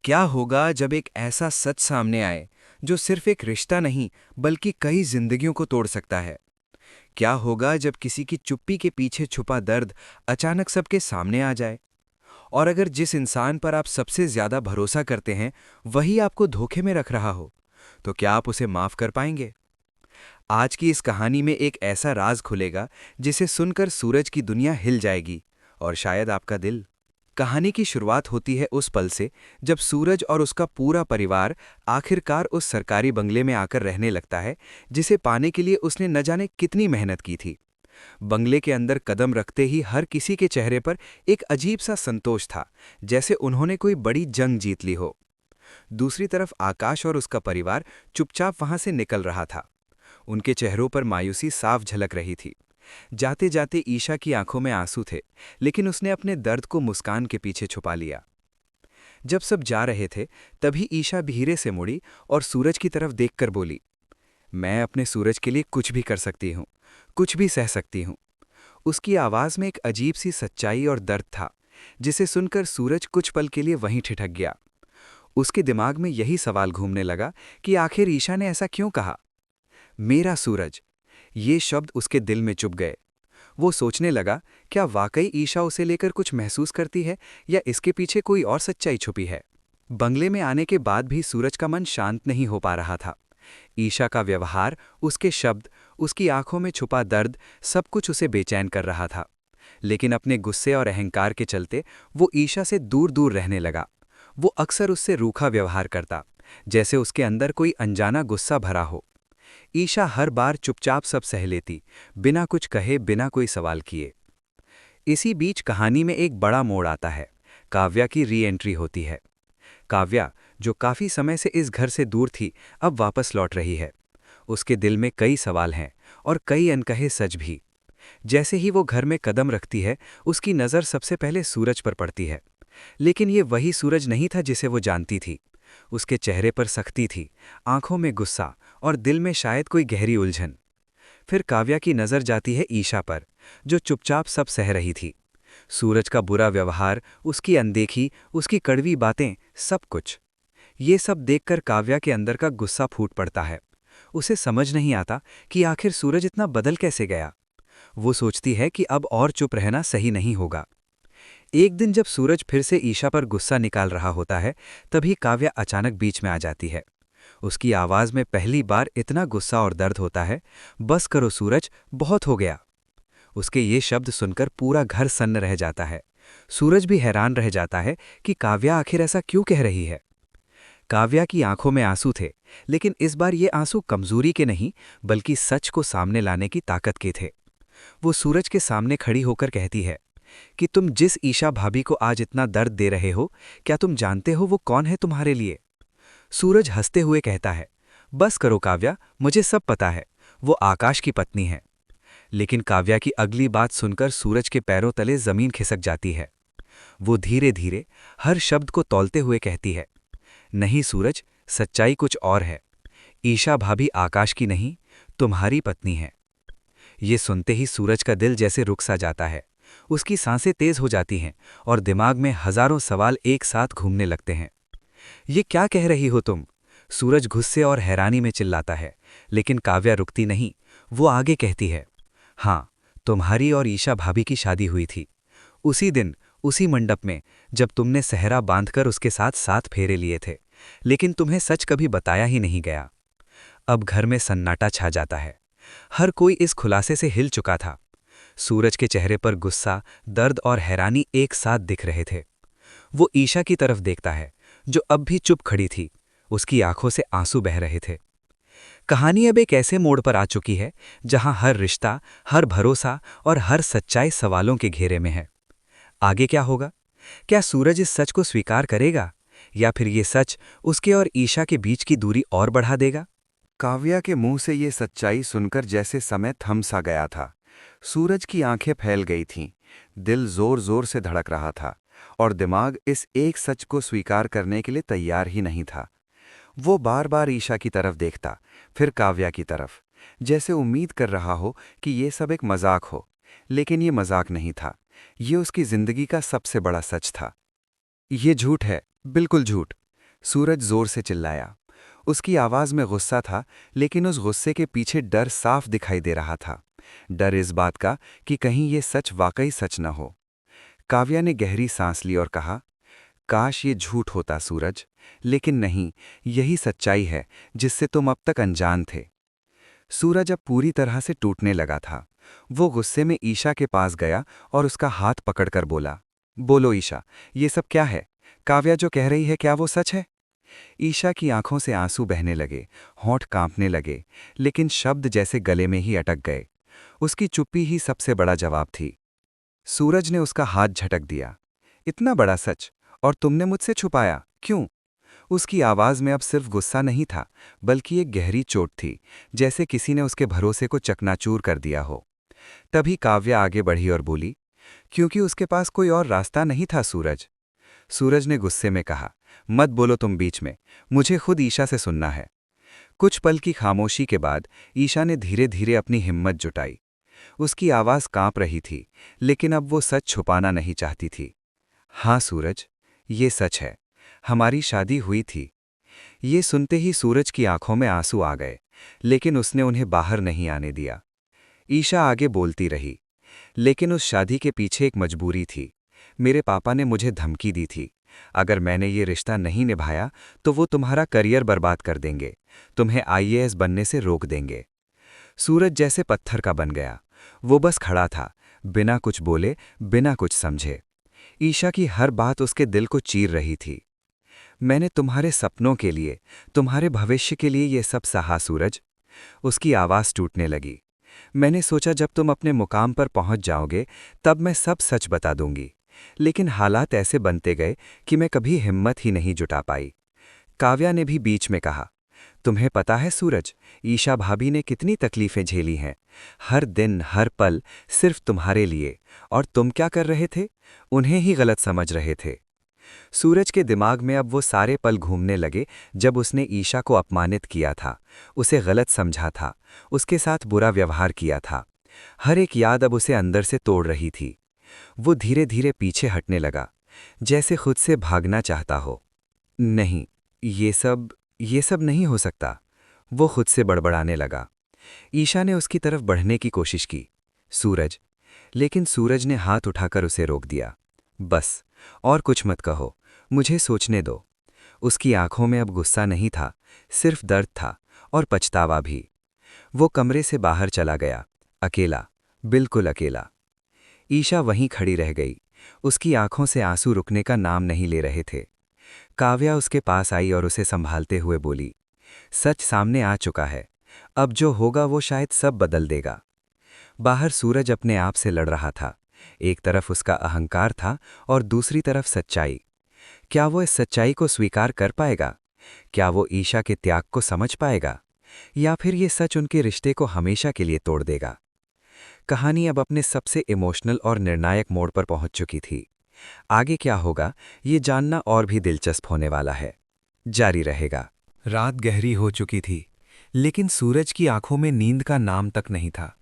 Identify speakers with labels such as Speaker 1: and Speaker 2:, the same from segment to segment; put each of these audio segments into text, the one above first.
Speaker 1: क्या होगा जब एक ऐसा सच सामने आए जो सिर्फ एक रिश्ता नहीं बल्कि कई जिंदगियों को तोड़ सकता है? क्या होगा जब किसी की चुप्पी के पीछे छुपा दर्द अचानक सबके सामने आ जाए? और अगर जिस इंसान पर आप सबसे ज्यादा भरोसा करते हैं वही आपको धोखे में रख रहा हो, तो क्या आप उसे माफ कर पाएंगे? आज की इस कहानी में एक ऐसा राज खुलेगा जिसे सुनकर सूरज की दुनिया हिल जाएगी, और शायद आपका दिल। कहानी की शुरुआत होती है उस पल से जब सूरज और उसका पूरा परिवार आखिरकार उस सरकारी बंगले में आकर रहने लगता है जिसे पाने के लिए उसने न जाने कितनी मेहनत की थी। बंगले के अंदर कदम रखते ही हर किसी के चेहरे पर एक अजीब सा संतोष था, जैसे उन्होंने कोई बड़ी जंग जीत ली हो। दूसरी तरफ आकाश और उसका परिवार चुपचाप वहां से निकल रहा था। उनके चेहरों पर मायूसी साफ झलक रही थी। जाते जाते ईशा की आंखों में आंसू थे, लेकिन उसने अपने दर्द को मुस्कान के पीछे छुपा लिया। जब सब जा रहे थे तभी ईशा धीरे से मुड़ी और सूरज की तरफ देखकर बोली, मैं अपने सूरज के लिए कुछ भी कर सकती हूँ, कुछ भी सह सकती हूँ। उसकी आवाज में एक अजीब सी सच्चाई और दर्द था, जिसे सुनकर सूरज कुछ पल के लिए वहीं ठिठक गया। उसके दिमाग में यही सवाल घूमने लगा कि आखिर ईशा ने ऐसा क्यों कहा। मेरा सूरज, ये शब्द उसके दिल में चुभ गए। वो सोचने लगा, क्या वाकई ईशा उसे लेकर कुछ महसूस करती है या इसके पीछे कोई और सच्चाई छुपी है। बंगले में आने के बाद भी सूरज का मन शांत नहीं हो पा रहा था। ईशा का व्यवहार, उसके शब्द, उसकी आंखों में छुपा दर्द, सब कुछ उसे बेचैन कर रहा था। लेकिन अपने गुस्से और अहंकार के चलते वो ईशा से दूर दूर रहने लगा। वो अक्सर उससे रूखा व्यवहार करता, जैसे उसके अंदर कोई अनजाना गुस्सा भरा हो। ईशा हर बार चुपचाप सब सह लेती, बिना कुछ कहे, बिना कोई सवाल किए। इसी बीच कहानी में एक बड़ा मोड़ आता है। काव्या की री एंट्री होती है। काव्या, जो काफी समय से इस घर से दूर थी, अब वापस लौट रही है। उसके दिल में कई सवाल हैं और कई अनकहे सच भी। जैसे ही वो घर में कदम रखती है, उसकी नज़र सबसे पहले सूरज पर पड़ती है। लेकिन ये वही सूरज नहीं था जिसे वो जानती थी। उसके चेहरे पर सख्ती थी, आंखों में गुस्सा और दिल में शायद कोई गहरी उलझन। फिर काव्या की नज़र जाती है ईशा पर, जो चुपचाप सब सह रही थी। सूरज का बुरा व्यवहार, उसकी अनदेखी, उसकी कड़वी बातें, सब कुछ। ये सब देखकर काव्या के अंदर का गुस्सा फूट पड़ता है। उसे समझ नहीं आता कि आखिर सूरज इतना बदल कैसे गया। वो सोचती है कि अब और चुप रहना सही नहीं होगा। एक दिन जब सूरज फिर से ईशा पर गुस्सा निकाल रहा होता है, तभी काव्या अचानक बीच में आ जाती है। उसकी आवाज में पहली बार इतना गुस्सा और दर्द होता है, बस करो सूरज, बहुत हो गया। उसके ये शब्द सुनकर पूरा घर सन्न रह जाता है। सूरज भी हैरान रह जाता है कि काव्या आखिर ऐसा क्यों कह रही है। काव्या की आंखों में आंसू थे, लेकिन इस बार ये आंसू कमजोरी के नहीं, बल्कि सच को सामने लाने की ताकत के थे। वो सूरज के सामने खड़ी होकर कहती है कि तुम जिस ईशा भाभी को आज इतना दर्द दे रहे हो, क्या तुम जानते हो वो कौन है तुम्हारे लिए? सूरज हंसते हुए कहता है, बस करो काव्या, मुझे सब पता है, वो आकाश की पत्नी है। लेकिन काव्या की अगली बात सुनकर सूरज के पैरों तले जमीन खिसक जाती है। वो धीरे धीरे हर शब्द को तौलते हुए कहती है, नहीं सूरज, सच्चाई कुछ और है। ईशा भाभी आकाश की नहीं, तुम्हारी पत्नी है। ये सुनते ही सूरज का दिल जैसे रुक सा जाता है। उसकी सांसें तेज हो जाती हैं और दिमाग में हजारों सवाल एक साथ घूमने लगते हैं। ये क्या कह रही हो तुम? सूरज गुस्से और हैरानी में चिल्लाता है, लेकिन काव्या रुकती नहीं। वो आगे कहती है, हाँ, तुम्हारी और ईशा भाभी की शादी हुई थी। उसी दिन, उसी मंडप में, जब तुमने सहरा बांधकर उसके साथ 7 फेरे लिए थे। लेकिन तुम्हें सच कभी बताया ही नहीं गया। अब घर में सन्नाटा छा जाता है। हर कोई इस खुलासे से हिल चुका था। सूरज के चेहरे पर गुस्सा, दर्द और हैरानी एक साथ दिख रहे थे। वो ईशा की तरफ देखता है, जो अब भी चुप खड़ी थी। उसकी आंखों से आंसू बह रहे थे। कहानी अब एक ऐसे मोड़ पर आ चुकी है जहां हर रिश्ता, हर भरोसा और हर सच्चाई सवालों के घेरे में है। आगे क्या होगा? क्या सूरज इस सच को स्वीकार करेगा, या फिर ये सच उसके और ईशा के बीच की दूरी और बढ़ा देगा?
Speaker 2: काव्या के मुंह से ये सच्चाई सुनकर जैसे समय थम सा गया था। सूरज की आंखें फैल गई थीं, दिल जोर जोर से धड़क रहा था, और दिमाग इस एक सच को स्वीकार करने के लिए तैयार ही नहीं था। वो बार बार ईशा की तरफ देखता, फिर काव्या की तरफ, जैसे उम्मीद कर रहा हो कि ये सब एक मजाक हो। लेकिन ये मजाक नहीं था, ये उसकी जिंदगी का सबसे बड़ा सच था। ये झूठ है, बिल्कुल झूठ। सूरज जोर से चिल्लाया। उसकी आवाज में गुस्सा था, लेकिन उस गुस्से के पीछे डर साफ दिखाई दे रहा था। डर इस बात का कि कहीं ये सच वाकई सच न हो। काव्या ने गहरी सांस ली और कहा, काश ये झूठ होता सूरज, लेकिन नहीं, यही सच्चाई है जिससे तुम अब तक अनजान थे। सूरज अब पूरी तरह से टूटने लगा था। वो गुस्से में ईशा के पास गया और उसका हाथ पकड़कर बोला, बोलो ईशा, ये सब क्या है? काव्या जो कह रही है, क्या वो सच है? ईशा की आंखों से आंसू बहने लगे, होंठ कांपने लगे, लेकिन शब्द जैसे गले में ही अटक गए। उसकी चुप्पी ही सबसे बड़ा जवाब थी। सूरज ने उसका हाथ झटक दिया। इतना बड़ा सच, और तुमने मुझसे छुपाया, क्यों? उसकी आवाज में अब सिर्फ गुस्सा नहीं था, बल्कि एक गहरी चोट थी, जैसे किसी ने उसके भरोसे को चकनाचूर कर दिया हो। तभी काव्या आगे बढ़ी और बोली, क्योंकि उसके पास कोई और रास्ता नहीं था सूरज। सूरज ने गुस्से में कहा, मत बोलो तुम बीच में, मुझे खुद ईशा से सुनना है। कुछ पल की खामोशी के बाद ईशा ने धीरे धीरे अपनी हिम्मत जुटाई। उसकी आवाज कांप रही थी, लेकिन अब वो सच छुपाना नहीं चाहती थी। हाँ सूरज, ये सच है, हमारी शादी हुई थी। ये सुनते ही सूरज की आंखों में आंसू आ गए, लेकिन उसने उन्हें बाहर नहीं आने दिया। ईशा आगे बोलती रही, लेकिन उस शादी के पीछे एक मजबूरी थी। मेरे पापा ने मुझे धमकी दी थी, अगर मैंने ये रिश्ता नहीं निभाया तो वो तुम्हारा करियर बर्बाद कर देंगे, तुम्हें आईएएस बनने से रोक देंगे। सूरज जैसे पत्थर का बन गया। वो बस खड़ा था, बिना कुछ बोले, बिना कुछ समझे। ईशा की हर बात उसके दिल को चीर रही थी। मैंने तुम्हारे सपनों के लिए, तुम्हारे भविष्य के लिए ये सब सहा सूरज। उसकी आवाज़ टूटने लगी। मैंने सोचा जब तुम अपने मुकाम पर पहुंच जाओगे तब मैं सब सच बता दूंगी, लेकिन हालात ऐसे बनते गए कि मैं कभी हिम्मत ही नहीं जुटा पाई। काव्या ने भी बीच में कहा, तुम्हें पता है सूरज, ईशा भाभी ने कितनी तकलीफें झेली हैं, हर दिन हर पल सिर्फ तुम्हारे लिए, और तुम क्या कर रहे थे? उन्हें ही गलत समझ रहे थे। सूरज के दिमाग में अब वो सारे पल घूमने लगे जब उसने ईशा को अपमानित किया था, उसे गलत समझा था, उसके साथ बुरा व्यवहार किया था। हर एक याद अब उसे अंदर से तोड़ रही थी। वो धीरे धीरे पीछे हटने लगा, जैसे खुद से भागना चाहता हो। नहीं, ये सब नहीं हो सकता, वो खुद से बड़बड़ाने लगा। ईशा ने उसकी तरफ बढ़ने की कोशिश की, सूरज, लेकिन सूरज ने हाथ उठाकर उसे रोक दिया। बस, और कुछ मत कहो, मुझे सोचने दो। उसकी आंखों में अब गुस्सा नहीं था, सिर्फ दर्द था, और पछतावा भी। वो कमरे से बाहर चला गया, अकेला, बिल्कुल अकेला। ईशा वहीं खड़ी रह गई, उसकी आंखों से आंसू रुकने का नाम नहीं ले रहे थे। काव्या उसके पास आई और उसे संभालते हुए बोली, सच सामने आ चुका है, अब जो होगा वो शायद सब बदल देगा। बाहर सूरज अपने आप से लड़ रहा था। एक तरफ उसका अहंकार था और दूसरी तरफ सच्चाई। क्या वो इस सच्चाई को स्वीकार कर पाएगा? क्या वो ईशा के त्याग को समझ पाएगा, या फिर ये सच उनके रिश्ते को हमेशा के लिए तोड़ देगा? कहानी अब अपने सबसे इमोशनल और निर्णायक मोड़ पर पहुंच चुकी थी। आगे क्या होगा, ये जानना और भी दिलचस्प होने वाला है। जारी रहेगा।
Speaker 1: रात गहरी हो चुकी थी, लेकिन सूरज की आंखों में नींद का नाम तक नहीं था।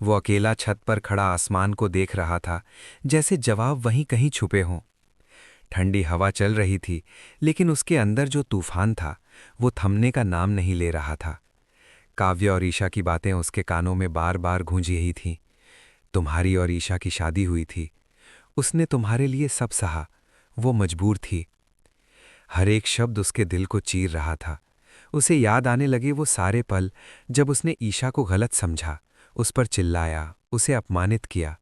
Speaker 1: वो अकेला छत पर खड़ा आसमान को देख रहा था, जैसे जवाब वहीं कहीं छुपे हों। ठंडी हवा चल रही थी, लेकिन उसके अंदर जो तूफान था वो थमने का नाम नहीं ले रहा था। काव्या और ईशा की बातें उसके कानों में बार बार गूंज रही थीं। तुम्हारी और ईशा की शादी हुई थी, उसने तुम्हारे लिए सब सहा, वो मजबूर थी। हर एक शब्द उसके दिल को चीर रहा था। उसे याद आने लगे वो सारे पल जब उसने ईशा को गलत समझा, उस पर चिल्लाया, उसे अपमानित किया।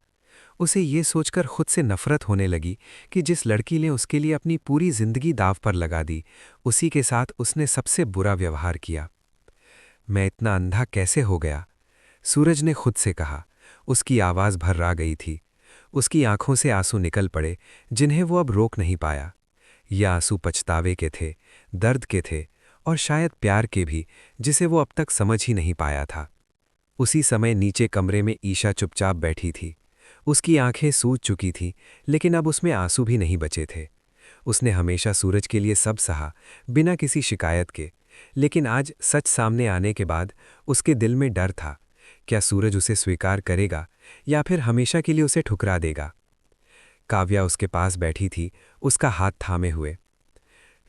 Speaker 1: उसे ये सोचकर खुद से नफरत होने लगी कि जिस लड़की ने उसके लिए अपनी पूरी जिंदगी दांव पर लगा दी, उसी के साथ उसने सबसे बुरा व्यवहार किया। मैं इतना अंधा कैसे हो गया? सूरज ने खुद से कहा। उसकी आवाज़ भर्रा गई थी। उसकी आंखों से आंसू निकल पड़े, जिन्हें वो अब रोक नहीं पाया। ये आंसू पछतावे के थे, दर्द के थे, और शायद प्यार के भी, जिसे वो अब तक समझ ही नहीं पाया था। उसी समय नीचे कमरे में ईशा चुपचाप बैठी थी। उसकी आंखें सूज चुकी थीं, लेकिन अब उसमें आंसू भी नहीं बचे थे। उसने हमेशा सूरज के लिए सब सहा, बिना किसी शिकायत के, लेकिन आज सच सामने आने के बाद उसके दिल में डर था। क्या सूरज उसे स्वीकार करेगा, या फिर हमेशा के लिए उसे ठुकरा देगा? काव्या उसके पास बैठी थी, उसका हाथ थामे हुए।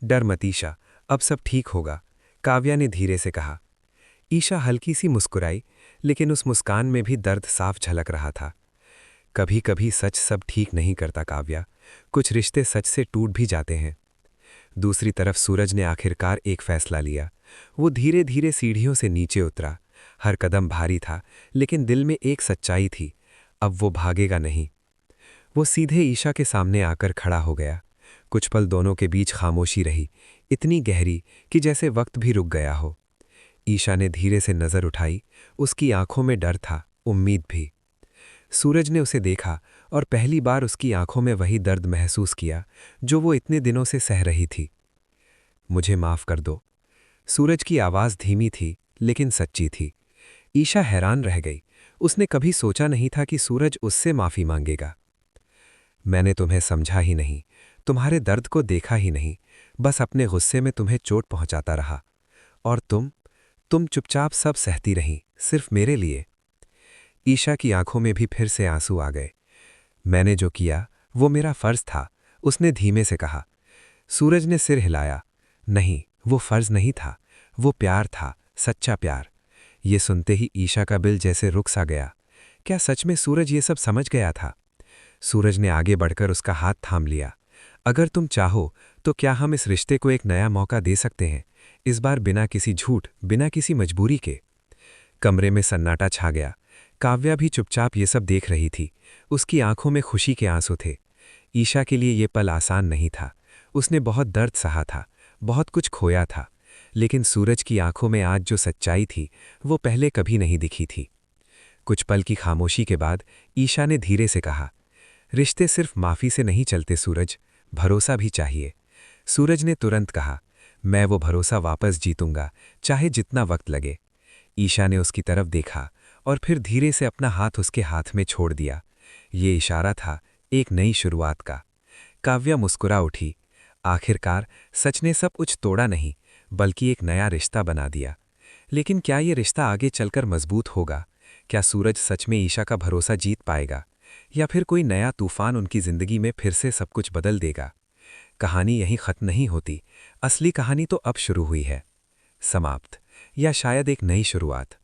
Speaker 1: डर मत ईशा,
Speaker 3: अब सब ठीक होगा, काव्या ने धीरे से कहा। ईशा हल्की सी मुस्कुराई, लेकिन उस मुस्कान में भी दर्द साफ झलक रहा था। कभी कभी सच सब ठीक नहीं करता काव्या, कुछ रिश्ते सच से टूट भी जाते हैं। दूसरी तरफ सूरज ने आखिरकार एक फैसला लिया। वो धीरे धीरे सीढ़ियों से नीचे उतरा। हर कदम भारी था, लेकिन दिल में एक सच्चाई थी, अब वो भागेगा नहीं। वो सीधे ईशा के सामने आकर खड़ा हो गया। कुछ पल दोनों के बीच खामोशी रही, इतनी गहरी कि जैसे वक्त भी रुक गया हो। ईशा ने धीरे से नजर उठाई, उसकी आंखों में डर था, उम्मीद भी। सूरज ने उसे देखा और पहली बार उसकी आंखों में वही दर्द महसूस किया जो वो इतने दिनों से सह रही थी। मुझे माफ कर दो। सूरज की आवाज़ धीमी थी, लेकिन सच्ची थी। ईशा हैरान रह गई, उसने कभी सोचा नहीं था कि सूरज उससे माफ़ी मांगेगा। मैंने तुम्हें समझा ही नहीं, तुम्हारे दर्द को देखा ही नहीं, बस अपने गुस्से में तुम्हें चोट पहुंचाता रहा। और तुम चुपचाप सब सहती रहीं, सिर्फ मेरे लिए। ईशा की आंखों में भी फिर से आंसू आ गए। मैंने जो किया वो मेरा फर्ज था, उसने धीमे से कहा। सूरज ने सिर हिलाया। नहीं, वो फर्ज नहीं था, वो प्यार था, सच्चा प्यार। ये सुनते ही ईशा का दिल जैसे रुक सा गया। क्या सच में सूरज ये सब समझ गया था? सूरज ने आगे बढ़कर उसका हाथ थाम लिया। अगर तुम चाहो तो क्या हम इस रिश्ते को एक नया मौका दे सकते हैं, इस बार बिना किसी झूठ, बिना किसी मजबूरी के। कमरे में सन्नाटा छा गया। काव्या भी चुपचाप ये सब देख रही थी। उसकी आंखों में खुशी के आंसू थे। ईशा के लिए ये पल आसान नहीं था। उसने बहुत दर्द सहा था, बहुत कुछ खोया था, लेकिन सूरज की आंखों में आज जो सच्चाई थी वो पहले कभी नहीं दिखी थी। कुछ पल की खामोशी के बाद ईशा ने धीरे से कहा, रिश्ते सिर्फ माफ़ी से नहीं चलते सूरज, भरोसा भी चाहिए। सूरज ने तुरंत कहा, मैं वो भरोसा वापस जीतूंगा, चाहे जितना वक्त लगे। ईशा ने उसकी तरफ देखा और फिर धीरे से अपना हाथ उसके हाथ में छोड़ दिया। ये इशारा था एक नई शुरुआत का। काव्या मुस्कुरा उठी। आखिरकार सच ने सब कुछ तोड़ा नहीं, बल्कि एक नया रिश्ता बना दिया। लेकिन क्या ये रिश्ता आगे चलकर मजबूत होगा? क्या सूरज सच में ईशा का भरोसा जीत पाएगा, या फिर कोई नया तूफान उनकी जिंदगी में फिर से सब कुछ बदल देगा? कहानी यहीं खत्म नहीं होती, असली कहानी तो अब शुरू हुई है। समाप्त, या शायद एक नई शुरुआत।